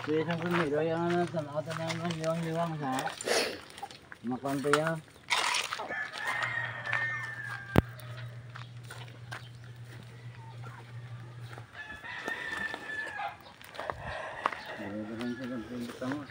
Isang kumiro, yung ano, nakatanan ng liwang-liwang sa makonto yan. Dito sa pagpinta mo.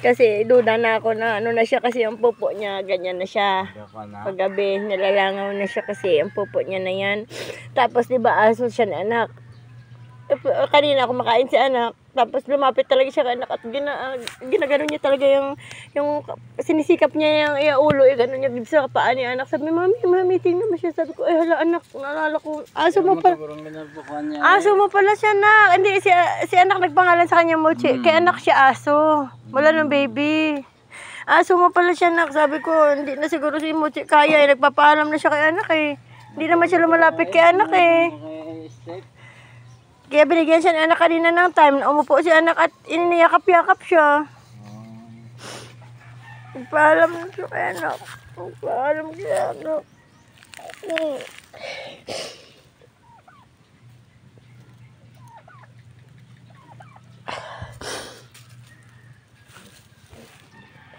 Kasi duda na ako na ano na siya kasi ang pupo niya, ganyan na siya. Paggabi, nilalangaw na siya kasi ang pupo niya na yan. Tapos diba aso siya na anak. Kanina kumakain si anak. Tapos lumapit talaga siya kay anak at ginagano niya talaga yung sinisikap niya yung ulo, gano'n niya dito sa paa ni anak. Sabi, mami, tingnan mo siya. Sabi ko, hala anak, naalala ko. Aso mo pala. Aso mo pala siya, anak. Hindi, si anak nagpangalan sa kanya Mochi. Kaya anak siya aso. Wala ng baby. Aso mo pala siya, anak. Sabi ko, hindi na siguro si Mochi kaya. Nagpapaalam na siya kay anak eh. Hindi naman siya lumalapit kay anak eh. Kaya binigyan siya ng anak kanina ng time. Umupo si anak at iniyakap-yakap siya. Nagpaalam na siya kay anak. Nagpaalam kay anak.